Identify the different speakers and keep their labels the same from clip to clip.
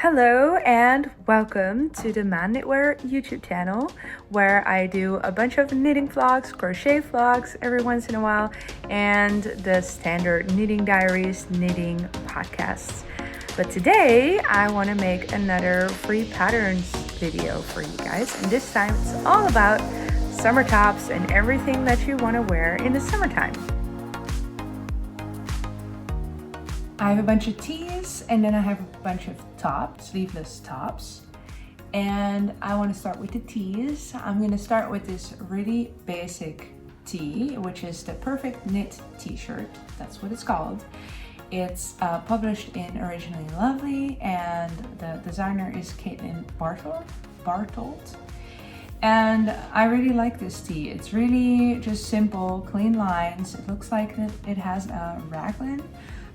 Speaker 1: Hello and welcome to the maanknitwear YouTube channel, where I do a bunch of knitting vlogs, crochet vlogs every once in a while, and the standard knitting diaries, knitting podcasts. But today I want to make another free patterns video for you guys, and this time it's all about summer tops and everything that you want to wear in the summertime. I have a bunch of tees and then I have a bunch of tops, sleeveless tops. And I want to start with the tees. I'm going to start with this really basic tee, which is the Perfect Knit t-shirt. That's what it's called. It's published in Originally Lovely, and the designer is Caitlin Bartold. And I really like this tee. It's really just simple, clean lines. It looks like it has a raglan.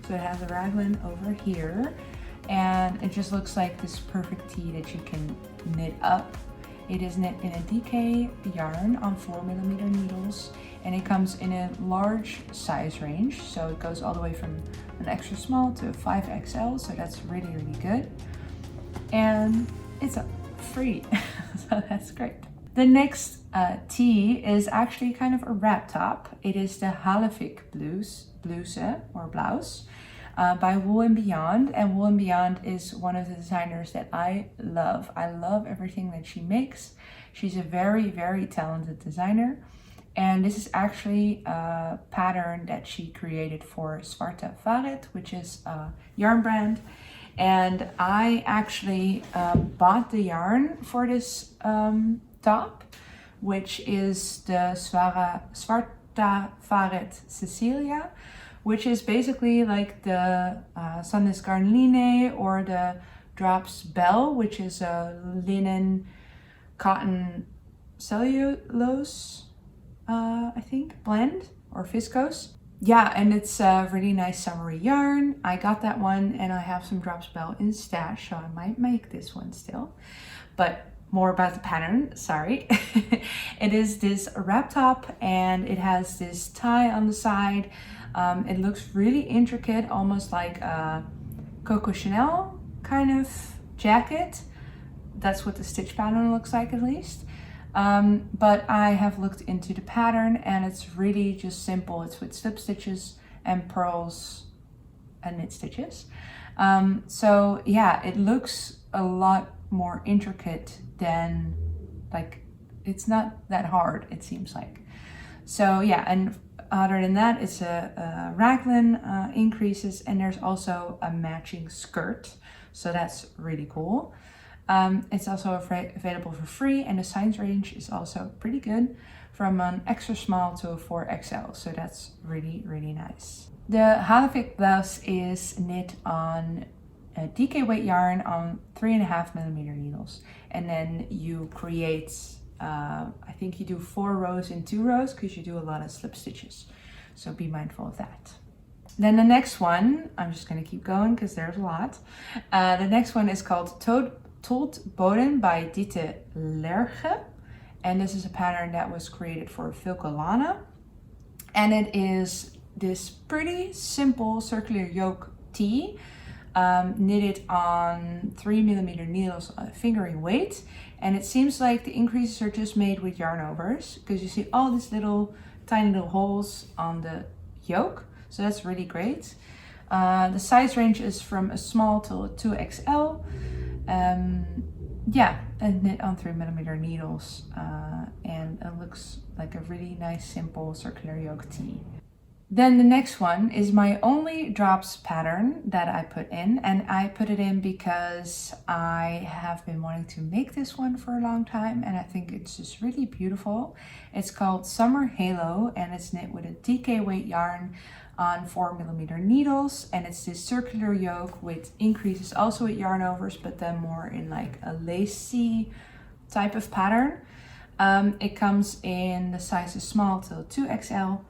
Speaker 1: So it has a raglan over here, and it just looks like this perfect tee that you can knit up. It is knit in a DK yarn on 4mm needles, and it comes in a large size range. So it goes all the way from an extra small to 5XL, so that's really, really good. And it's free, so that's great. The next tee is actually kind of a wrap top. It is the Halevik blouse or blouse by Wool & Beyond. And Wool & Beyond is one of the designers that I love. I love everything that she makes. She's a very, very talented designer. And this is actually a pattern that she created for Zwarte Varet, which is a yarn brand. And I actually bought the yarn for this top, which is the Zwarte Varet Cecilia, which is basically like the Sandnes Garnline or the Drops Bell, which is a linen cotton cellulose, I think, blend or viscose. Yeah, and it's a really nice summery yarn. I got that one and I have some Drops Bell in stash, so I might make this one still. But more about the pattern, sorry. It is this wrap top and it has this tie on the side. It looks really intricate, almost like a Coco Chanel kind of jacket. That's what the stitch pattern looks like, at least. But I have looked into the pattern and it's really just simple. It's with slip stitches and purls and knit stitches. So yeah, it looks a lot more intricate than, like, it's not that hard, it seems like. So yeah, and other than that, it's a raglan increases, and there's also a matching skirt, so that's really cool. It's also available for free, and the size range is also pretty good, from an extra small to a 4XL, so that's really, really nice. The Halevik blouse is knit on a DK weight yarn on 3.5mm needles, and then you create I think you do 4 rows in 2 rows because you do a lot of slip stitches, so be mindful of that. Then the next one, I'm just going to keep going because there's a lot. The next one is called Told Boden by Dite Lerche, and this is a pattern that was created for Vilke Lana, and it is this pretty simple circular yoke tee, knitted on 3mm needles, fingering weight, and it seems like the increases are just made with yarn overs because you see all these tiny little holes on the yoke, so that's really great. The size range is from a small to a 2XL. Yeah, and knit on 3mm needles, and it looks like a really nice simple circular yoke tee. Then the next one is my only drops pattern that I put in, and I put it in because I have been wanting to make this one for a long time, and I think it's just really beautiful. It's called Summer Halo, and it's knit with a DK weight yarn on 4mm needles, and it's this circular yoke with increases also with yarn overs, but then more in like a lacy type of pattern. It comes in the sizes small to 2XL.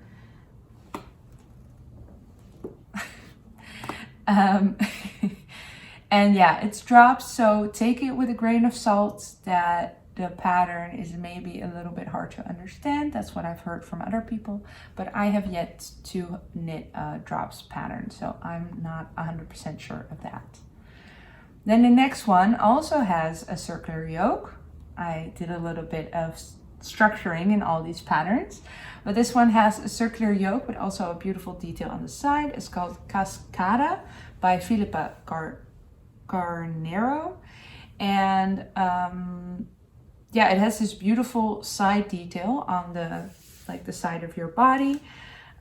Speaker 1: And yeah, it's drops, so take it with a grain of salt that the pattern is maybe a little bit hard to understand. That's what I've heard from other people, but I have yet to knit a drops pattern, so I'm not 100% sure of that. Then the next one also has a circular yoke. I did a little bit of structuring in all these patterns, but this one has a circular yoke but also a beautiful detail on the side. It's called Cascada by Philippa Carnero, and yeah, it has this beautiful side detail on the side of your body.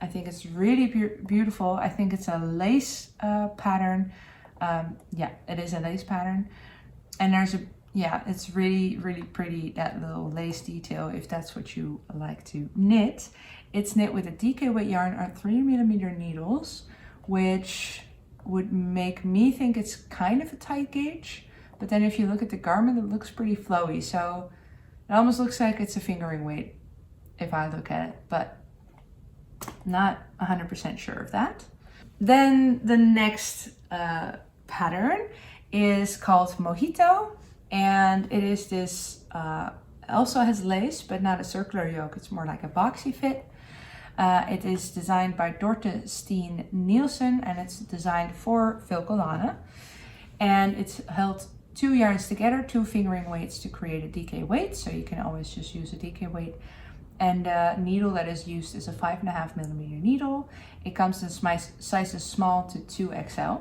Speaker 1: I think it's really beautiful. I think it's a lace pattern. Yeah, it is a lace pattern, and it's really pretty, that little lace detail, if that's what you like to knit. It's knit with a DK weight yarn on 3mm needles, which would make me think it's kind of a tight gauge, but then if you look at the garment, it looks pretty flowy, so it almost looks like it's a fingering weight if I look at it, but not 100% sure of that. Then the next pattern is called Mojito, and it is this, also has lace, but not a circular yoke. It's more like a boxy fit. It is designed by Dorte Steen Nielsen, and it's designed for Vilcolana. And it's held 2 yarns together, 2 fingering weights to create a DK weight. So you can always just use a DK weight. And the needle that is used is a 5.5mm needle. It comes in sizes small to 2XL.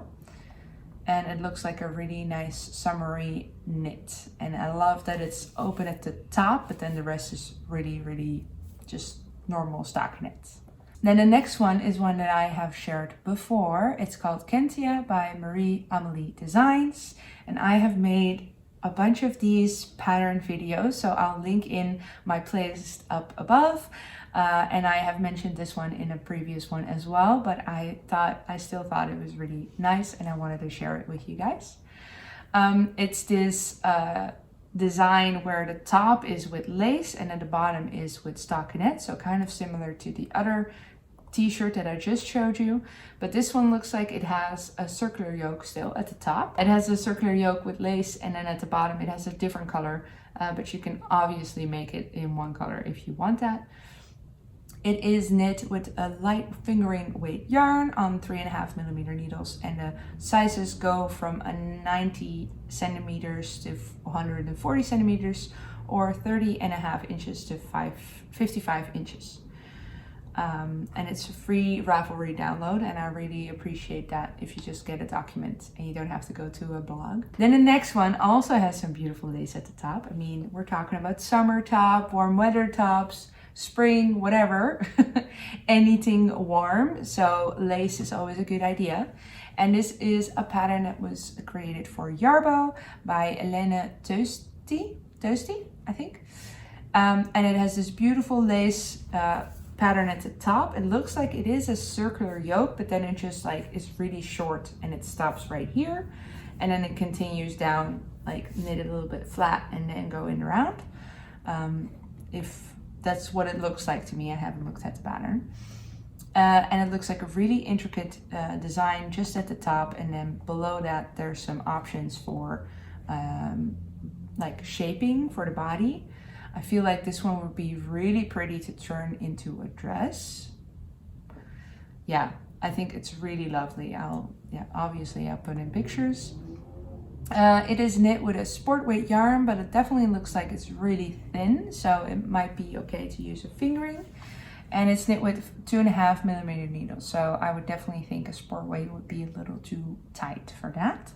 Speaker 1: And it looks like a really nice summery knit. And I love that it's open at the top, but then the rest is really just normal stockinette. Then the next one is one that I have shared before. It's called Kentia by Marie-Amélie Designs. And I have made a bunch of these pattern videos, so I'll link in my playlist up above. And I have mentioned this one in a previous one as well, but I still thought it was really nice and I wanted to share it with you guys. It's this design where the top is with lace and then the bottom is with stockinette, so kind of similar to the other t-shirt that I just showed you, but this one looks like it has a circular yoke still at the top. It has a circular yoke with lace, and then at the bottom it has a different color, but you can obviously make it in one color if you want that. It is knit with a light fingering weight yarn on 3.5mm needles, and the sizes go from a 90 centimeters to 140 centimeters, or 30.5 inches to 55 inches. And it's a free Ravelry download, and I really appreciate that if you just get a document and you don't have to go to a blog. Then the next one also has some beautiful lace at the top. I mean, we're talking about summer top, warm weather tops, spring, whatever, anything warm. So lace is always a good idea. And this is a pattern that was created for Jarbo by Elena Toasty, I think. And it has this beautiful lace pattern at the top. It looks like it is a circular yoke, but then it just like is really short and it stops right here. And then it continues down, like knit it a little bit flat and then go in around. If that's what it looks like to me, I haven't looked at the pattern. And it looks like a really intricate design just at the top, and then below that there's some options for like shaping for the body. I feel like this one would be really pretty to turn into a dress. Yeah, I think it's really lovely. Obviously I'll put in pictures. It is knit with a sport weight yarn, but it definitely looks like it's really thin, so it might be okay to use a fingering. And it's knit with 2.5mm needles, so I would definitely think a sport weight would be a little too tight for that.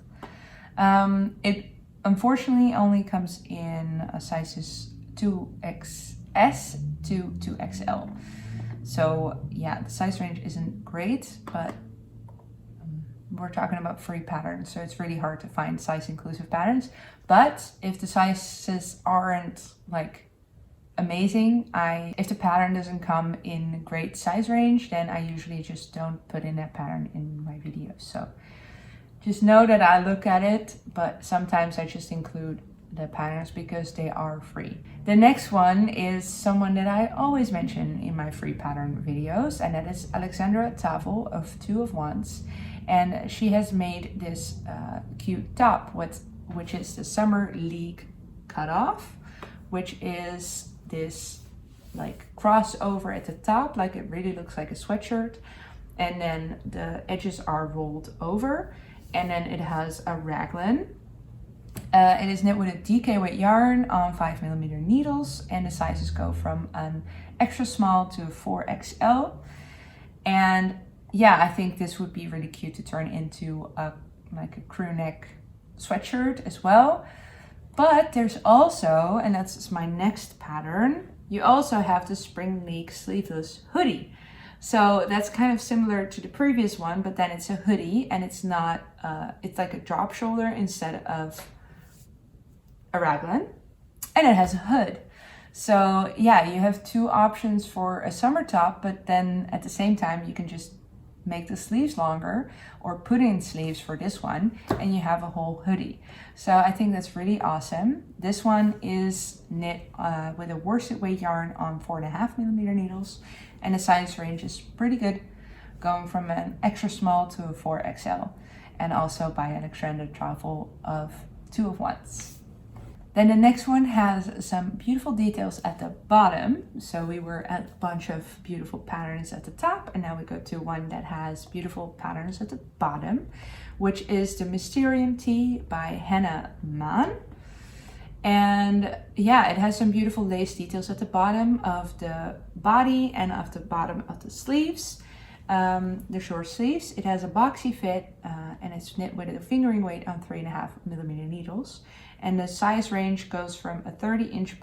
Speaker 1: It unfortunately only comes in sizes 2XS to 2XL. So yeah, the size range isn't great, but we're talking about free patterns, so it's really hard to find size inclusive patterns. But if the sizes aren't like amazing, if the pattern doesn't come in great size range, then I usually just don't put in that pattern in my videos. So just know that I look at it, but sometimes I just include the patterns because they are free. The next one is someone that I always mention in my free pattern videos, and that is Alexandra Tavel of 2 of Wands. And she has made this cute top, which is the Summer League cutoff, which is this like crossover at the top, like it really looks like a sweatshirt, and then the edges are rolled over, and then it has a raglan It is knit with a DK weight yarn on 5mm needles, and the sizes go from an extra small to a 4XL. And yeah, I think this would be really cute to turn into like a crew neck sweatshirt as well. But there's also, and that's my next pattern, you also have the spring leak sleeveless hoodie. So that's kind of similar to the previous one, but then it's a hoodie and it's not, it's like a drop shoulder instead of a raglan, and it has a hood. So yeah, you have two options for a summer top, but then at the same time you can just make the sleeves longer or put in sleeves for this one and you have a whole hoodie. So I think that's really awesome. This one is knit with a worsted weight yarn on 4.5mm needles, and the size range is pretty good, going from an extra small to a 4XL, and also by an extended travel of 2 of 1s. Then the next one has some beautiful details at the bottom. So we were at a bunch of beautiful patterns at the top, and now we go to one that has beautiful patterns at the bottom, which is the Mysterium Tee by Hannah Mann. And yeah, it has some beautiful lace details at the bottom of the body and of the bottom of the sleeves, the short sleeves. It has a boxy fit and it's knit with a fingering weight on 3.5mm needles. And the size range goes from a 30-inch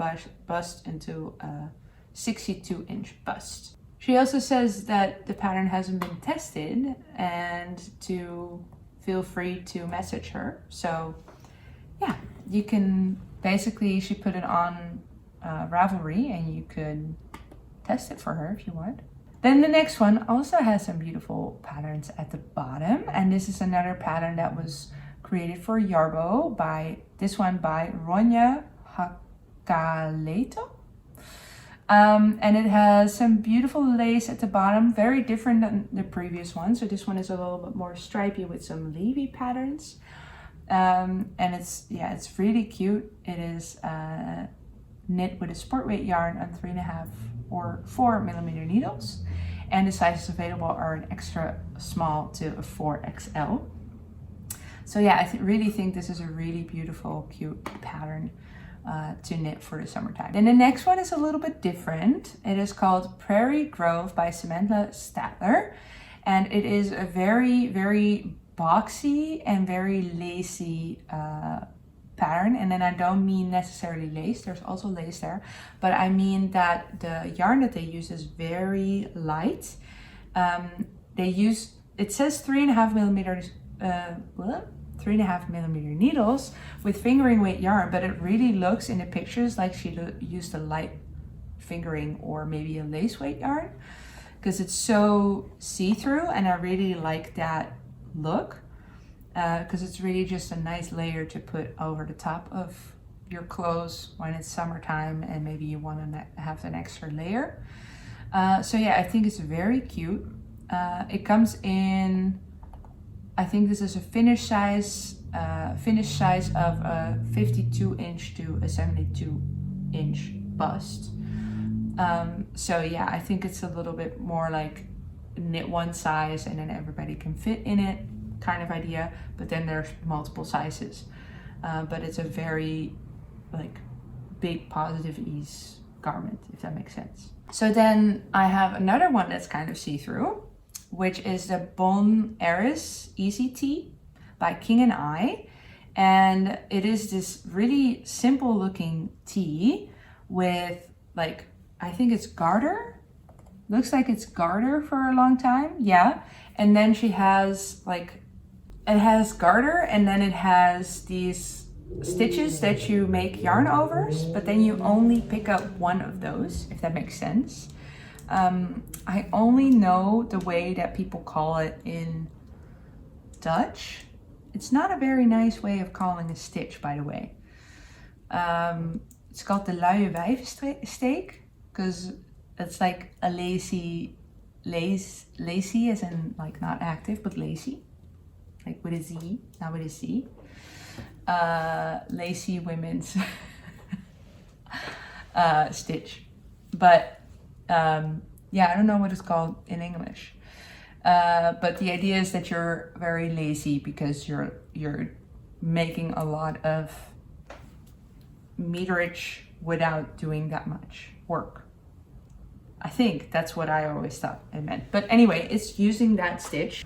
Speaker 1: bust into a 62-inch bust. She also says that the pattern hasn't been tested and to feel free to message her. So yeah, you can basically, she put it on Ravelry and you could test it for her if you want. Then the next one also has some beautiful patterns at the bottom, and this is another pattern that was created for Yarbo by Ronja Hakaleto. And it has some beautiful lace at the bottom, very different than the previous one. So this one is a little bit more stripy with some leafy patterns. And it's really cute. It is knit with a sport weight yarn on 3.5 or 4mm needles. And the sizes available are an extra small to a 4XL. So yeah, I really think this is a really beautiful, cute pattern to knit for the summertime. Then the next one is a little bit different. It is called Prairie Grove by Samantha Statler. And it is a very, very boxy and very lacy pattern. And then I don't mean necessarily lace, there's also lace there, but I mean that the yarn that they use is very light. It says 3.5mm needles with fingering weight yarn, but it really looks in the pictures like she used a light fingering or maybe a lace weight yarn, because it's so see-through, and I really like that look, because it's really just a nice layer to put over the top of your clothes when it's summertime and maybe you want to have an extra layer. So yeah, I think it's very cute. It comes in, I think this is a finished size of a 52-inch to a 72-inch bust. So yeah, I think it's a little bit more like knit one size and then everybody can fit in it kind of idea, but then there's multiple sizes. But it's a very like big positive ease garment, if that makes sense. So then I have another one that's kind of see-through, which is the Bon Eris Easy Tee by King and I. And it is this really simple looking tee with like, I think it's garter. Looks like it's garter for a long time. Yeah. And then she has like, it has garter and then it has these stitches that you make yarn overs, but then you only pick up one of those, if that makes sense. I only know the way that people call it in Dutch. It's not a very nice way of calling a stitch, by the way. It's called the luie wijvensteek, because it's like a lacy as in like not active, but lacy, like with a Z, not with a C. Lacy women's stitch, but yeah, I don't know what it's called in English, but the idea is that you're very lazy because you're making a lot of meterage without doing that much work. I think that's what I always thought it meant. But anyway, it's using that stitch.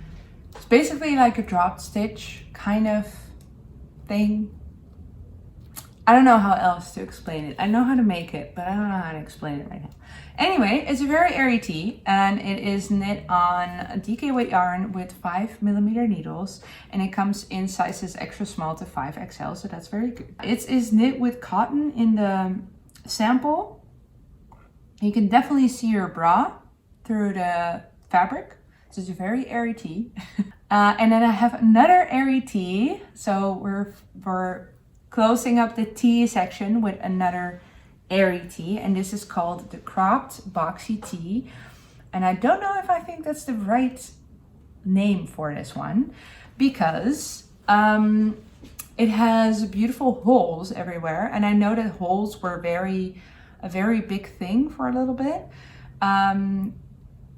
Speaker 1: It's basically like a drop stitch kind of thing. I don't know how else to explain it. I know how to make it, but I don't know how to explain it right now. Anyway, it's a very airy tee, and it is knit on DK weight yarn with 5mm needles, and it comes in sizes extra small to 5XL, so that's very good. It is knit with cotton in the sample. You can definitely see your bra through the fabric, so it's a very airy tee. And then I have another airy tee, so we're closing up the tee section with another airy tee, and this is called the cropped boxy tee. And I don't know if I think that's the right name for this one, because it has beautiful holes everywhere, and I know that holes were a very big thing for a little bit.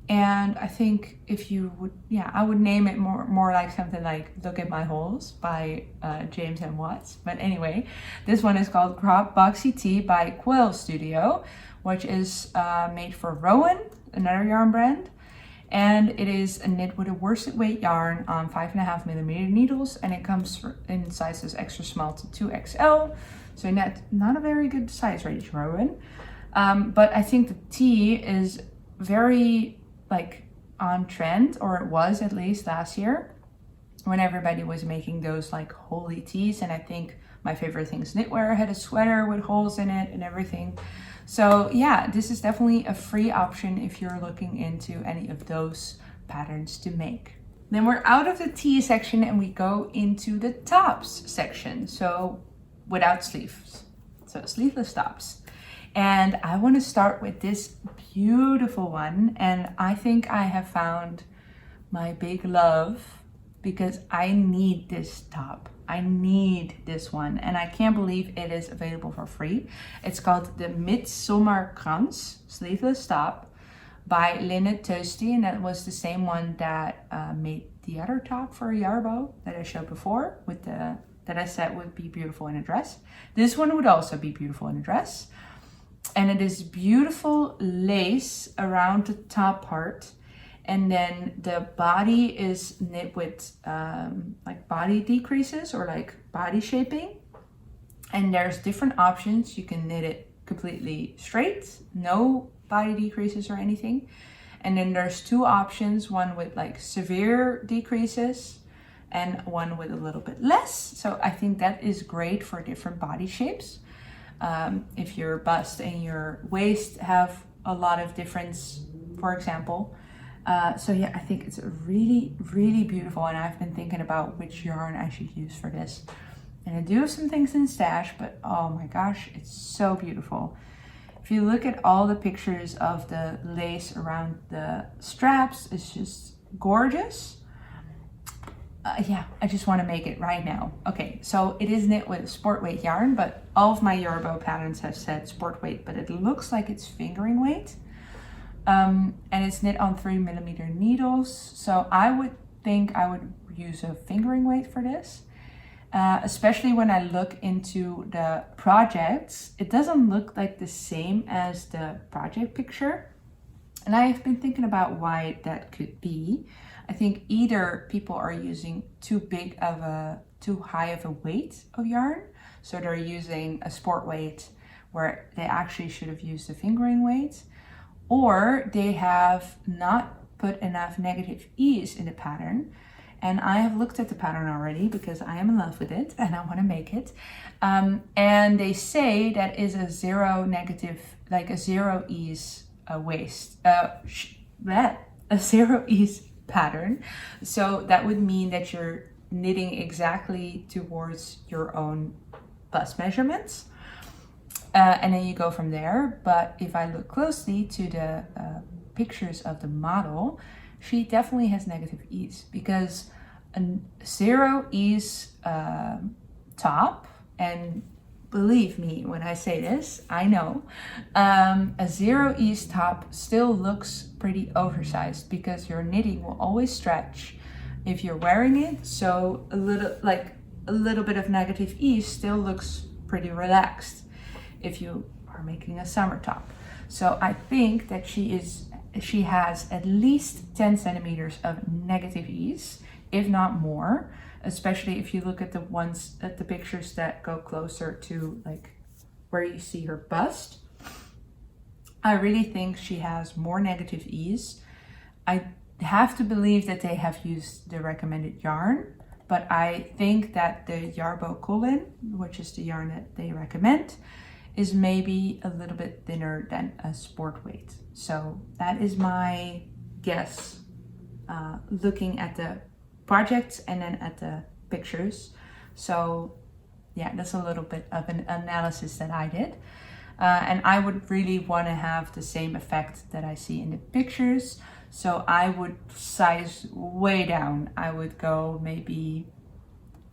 Speaker 1: And I think if you would, I would name it more like something like Look at My Holes by James M. Watts. But anyway, this one is called Crop Boxy Tee by Quill Studio, which is made for Rowan, another yarn brand. And it is a knit with a worsted weight yarn on 5.5mm needles, and it comes in sizes extra small to 2XL. So not a very good size range, Rowan. But I think the tee is very like on trend, or it was at least last year when everybody was making those like holy tees. And I think my favorite thing is knitwear had a sweater with holes in it and everything. So yeah, this is definitely a free option if you're looking into any of those patterns to make. Then we're out of the tee section and we go into the tops section. So without sleeves, so sleeveless tops. And I want to start with this beautiful one, and I think I have found my big love because I need this top. I need this one, and I can't believe it is available for free. It's called the Midsommerkrans sleeveless top by Linne Toasty, and that was the same one that made the other top for Yarbo that I showed before with that I said would be beautiful in a dress. This one would also be beautiful in a dress. And it is beautiful lace around the top part, and then the body is knit with like body decreases or like body shaping. And there's different options. You can knit it completely straight, no body decreases or anything. And then there's two options, one with like severe decreases and one with a little bit less. So I think that is great for different body shapes. If your bust and your waist have a lot of difference, for example. So yeah, I think it's really, really beautiful, and I've been thinking about which yarn I should use for this. And I do have some things in stash, but oh my gosh, it's so beautiful. If you look at all the pictures of the lace around the straps, it's just gorgeous. Yeah, I just want to make it right now. Okay, so it is knit with sport weight yarn, but all of my Yarbo patterns have said sport weight, but it looks like it's fingering weight. And it's knit on 3mm needles. So I would think I would use a fingering weight for this. Especially when I look into the projects, it doesn't look like the same as the project picture. And I have been thinking about why that could be. I think either people are using too high of a weight of yarn, so they're using a sport weight where they actually should have used a fingering weight, or they have not put enough negative ease in the pattern. And I have looked at the pattern already because I am in love with it and I want to make it. And they say that is a zero ease waist, a zero ease pattern. So that would mean that you're knitting exactly towards your own bust measurements. And then you go from there. But if I look closely to the pictures of the model, she definitely has negative ease, because a zero ease top, and believe me when I say this, I know, a zero ease top still looks pretty oversized because your knitting will always stretch if you're wearing it. So a little bit of negative ease still looks pretty relaxed. if you are making a summer top. So I think that she has at least 10 centimeters of negative ease, if not more, especially if you look at the pictures that go closer to like where you see her bust. I really think she has more negative ease. I have to believe that they have used the recommended yarn, but I think that the Yarbo Colin, which is the yarn that they recommend, is maybe a little bit thinner than a sport weight. So that is my guess, looking at the projects and then at the pictures. So yeah, that's a little bit of an analysis that I did. And I would really want to have the same effect that I see in the pictures. So I would size way down. I would go maybe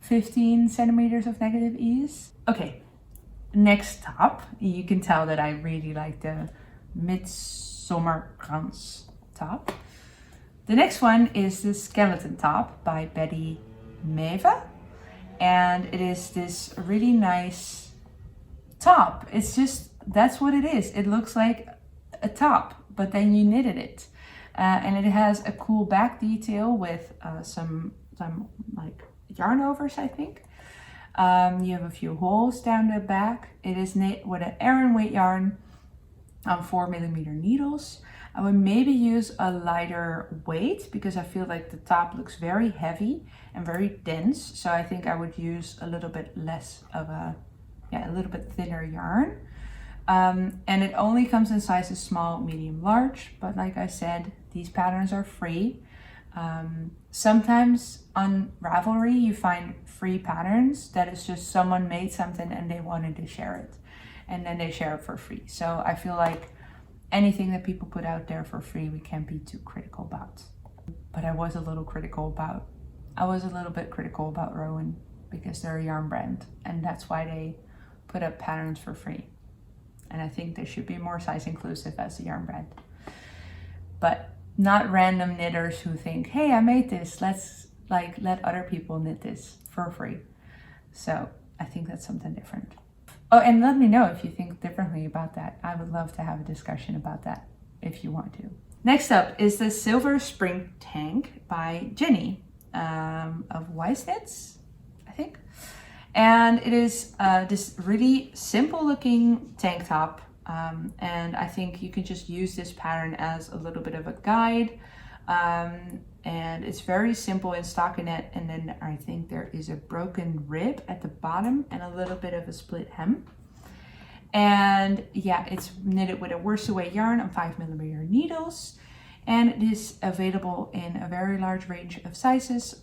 Speaker 1: 15 centimeters of negative ease. Okay, next top. You can tell that I really like the Midsommerkrans top. The next one is the skeleton top by Betty Meva. And it is this really nice top. It's just, that's what it is. It looks like a top, but then you knitted it. And it has a cool back detail with some like yarn overs, I think. You have a few holes down the back. It is knit with an Aran weight yarn on 4mm needles. I would maybe use a lighter weight because I feel like the top looks very heavy and very dense. So I think I would use a little bit less of a little bit thinner yarn. And it only comes in sizes small, medium, large. But like I said, these patterns are free. Sometimes on Ravelry, you find free patterns that is just someone made something and they wanted to share it. And then they share it for free. So I feel like anything that people put out there for free, we can't be too critical about. But I was a little bit critical about Rowan because they're a yarn brand. And that's why they put up patterns for free. And I think they should be more size inclusive as a yarn brand. But not random knitters who think, hey, I made this, let's let other people knit this for free. So I think that's something different. Oh, and let me know if you think differently about that. I would love to have a discussion about that if you want to. Next up is the Silver Spring Tank by Jenny of Wise Knits, I think. And it is this really simple looking tank top. And I think you can just use this pattern as a little bit of a guide. And it's very simple in stockinette. And then I think there is a broken rib at the bottom and a little bit of a split hem. And yeah, it's knitted with a worsted weight yarn on 5mm needles. And it is available in a very large range of sizes,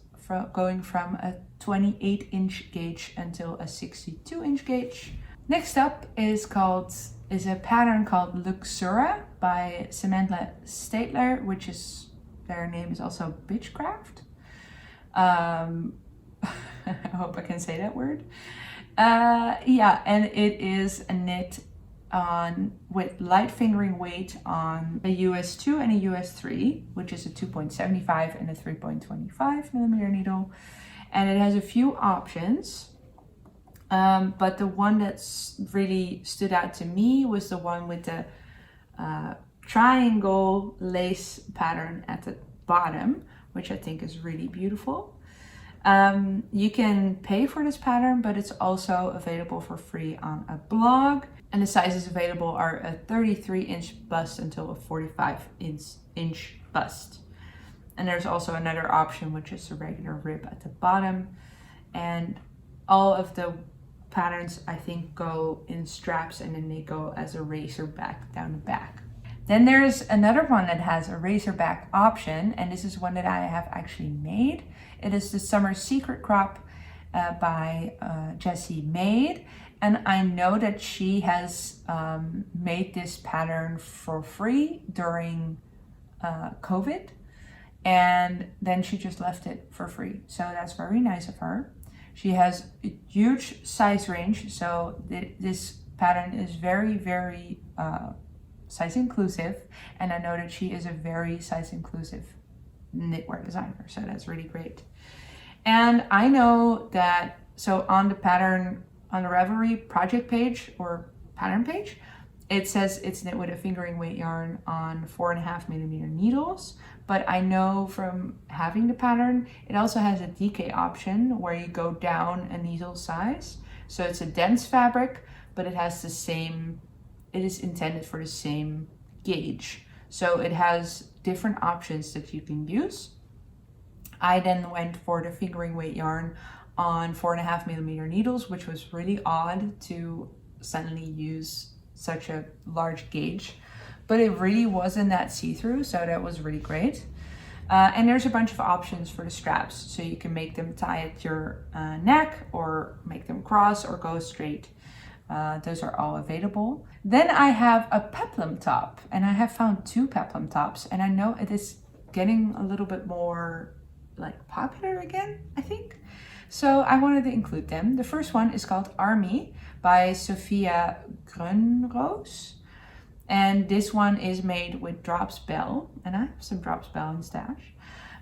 Speaker 1: going from a 28-inch gauge until a 62-inch gauge. Next up is a pattern called Luxura by Samantha Statler, which is, their name is also Bitchcraft. I hope I can say that word. Yeah, and it is a knit with light fingering weight on a US 2 and a US 3, which is a 2.75 and a 3.25mm needle. And it has a few options. But the one that's really stood out to me was the one with the triangle lace pattern at the bottom, which I think is really beautiful. You can pay for this pattern, but it's also available for free on a blog. And the sizes available are a 33-inch bust until a 45-inch bust. And there's also another option, which is a regular rib at the bottom. And all of the patterns, I think, go in straps and then they go as a racer back down the back. Then there's another one that has a racer back option, and this is one that I have actually made. It is the Summer Secret Crop by Jessie Made. And I know that she has made this pattern for free during COVID. And then she just left it for free. So that's very nice of her. She has a huge size range. So this pattern is very, very size inclusive. And I know that she is a very size inclusive knitwear designer. So that's really great. And I know that, so on the pattern, on the Ravelry project page or pattern page. It says it's knit with a fingering weight yarn on 4.5mm needles, but I know from having the pattern, it also has a decay option where you go down a needle size. So it's a dense fabric, but it has the same, it is intended for the same gauge. So it has different options that you can use. I then went for the fingering weight yarn on 4.5mm needles, which was really odd to suddenly use such a large gauge, but it really wasn't that see-through, so that was really great. And there's a bunch of options for the straps, so you can make them tie at your neck or make them cross or go straight. Those are all available. Then I have a peplum top, and I have found 2 peplum tops, and I know it is getting a little bit more like popular again, I think. So I wanted to include them. The first one is called Army by Sophia Grunroos. And this one is made with Drops Bell. And I have some Drops Bell in stash.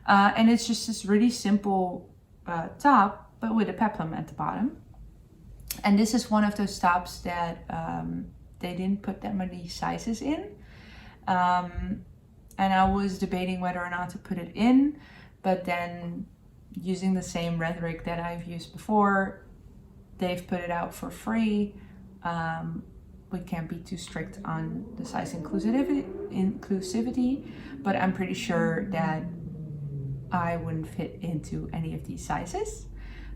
Speaker 1: And it's just this really simple top, but with a peplum at the bottom. And this is one of those tops that they didn't put that many sizes in. And I was debating whether or not to put it in, but then using the same rhetoric that I've used before, they've put it out for free. We can't be too strict on the size inclusivity, but I'm pretty sure that I wouldn't fit into any of these sizes.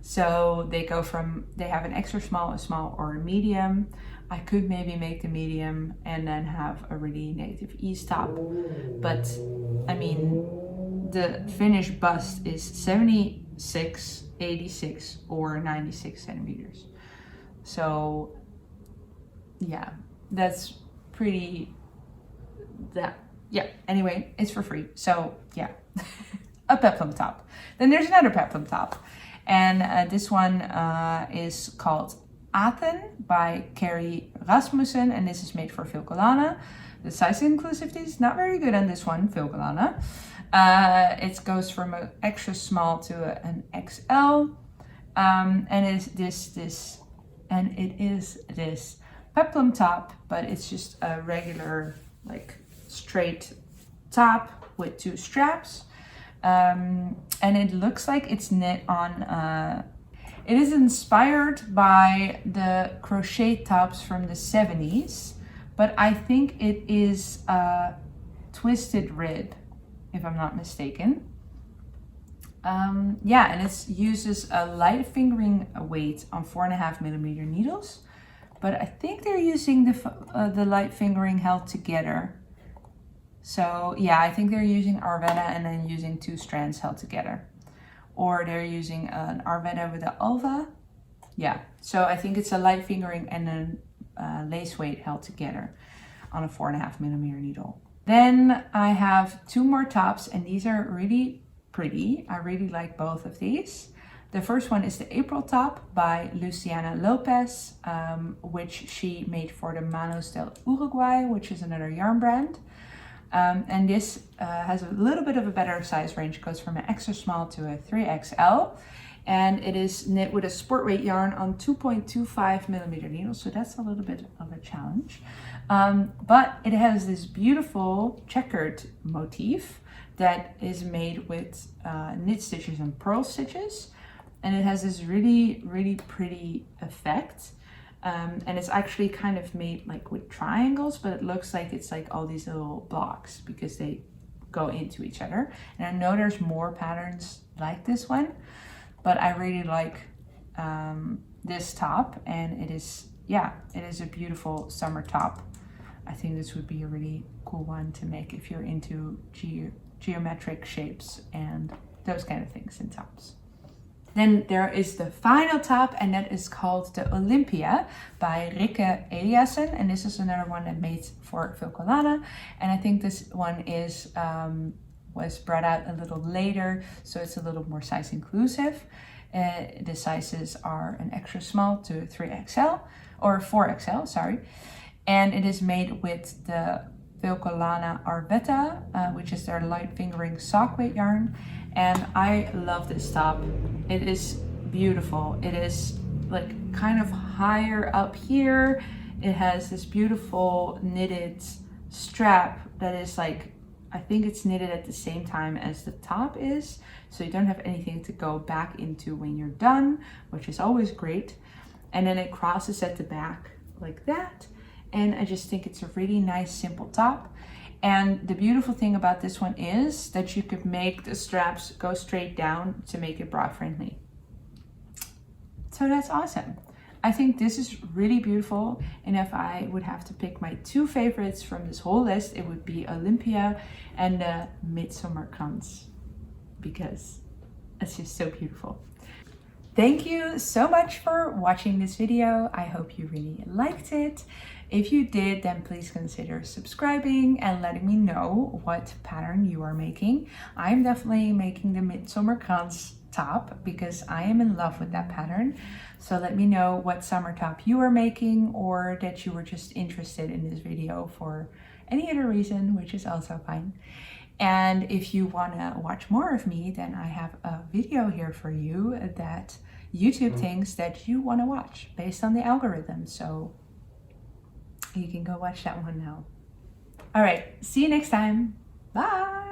Speaker 1: So they go from, they have an extra small, a small, or a medium. I could maybe make the medium and then have a really negative ease top. But I mean, the finished bust is 76, 86, or 96 centimeters. So yeah, that's pretty, anyway, it's for free. So yeah, a peplum top. Then there's another peplum top. And this one is called Aten by Carrie Rasmussen, and this is made for Vilcolana. The size inclusivity is not very good on this one, Vilcolana. It goes from an extra small to an XL, and it is this peplum top, but it's just a regular, like, straight top with 2 straps. And it looks like it's knit on, it is inspired by the crochet tops from the 70s, but I think it is a twisted rib, if I'm not mistaken. Yeah, and it uses a light fingering weight on 4.5mm needles, but I think they're using the light fingering held together. So yeah, I think they're using Arvetta and then using 2 strands held together. Or they're using an Arvetta with an Alva. Yeah, so I think it's a light fingering and then lace weight held together on a 4.5mm needle. Then I have 2 more tops, and these are really pretty. I really like both of these. The first one is the April top by Luciana Lopez, which she made for the Manos del Uruguay, which is another yarn brand. And this has a little bit of a better size range. It goes from an extra small to a 3XL. And it is knit with a sport weight yarn on 2.25mm needles. So that's a little bit of a challenge. But it has this beautiful checkered motif that is made with knit stitches and purl stitches. And it has this really, really pretty effect. And it's actually kind of made like with triangles, but it looks like it's like all these little blocks because they go into each other. And I know there's more patterns like this one, but I really like this top, and it is, yeah, it is a beautiful summer top. I think this would be a really cool one to make if you're into geometric shapes and those kind of things in tops. Then there is the final top, and that is called the Olympia by Rikke Eliassen. And this is another one that made for Vilcolana. And I think this one is was brought out a little later, so it's a little more size inclusive. The sizes are an extra small to 3XL, or 4XL, sorry. And it is made with the Vilcolana Arvetta, which is their light fingering sock weight yarn. And I love this top. It is beautiful. It is like kind of higher up here, It has this beautiful knitted strap that is like, I think it's knitted at the same time as the top is, so you don't have anything to go back into when you're done, which is always great. And then it crosses at the back like that. And I just think it's a really nice, simple top. And the beautiful thing about this one is that you could make the straps go straight down to make it bra friendly. So that's awesome. I think this is really beautiful. And if I would have to pick my two favorites from this whole list, it would be Olympia and the Midsummer Krans, because it's just so beautiful. Thank you so much for watching this video. I hope you really liked it. If you did, then please consider subscribing and letting me know what pattern you are making. I'm definitely making the Midsummer Krans top because I am in love with that pattern. So let me know what summer top you are making, or that you were just interested in this video for any other reason, which is also fine. And if you want to watch more of me, then I have a video here for you that YouTube thinks that you want to watch based on the algorithm. So you can go watch that one now. All right, see you next time. Bye.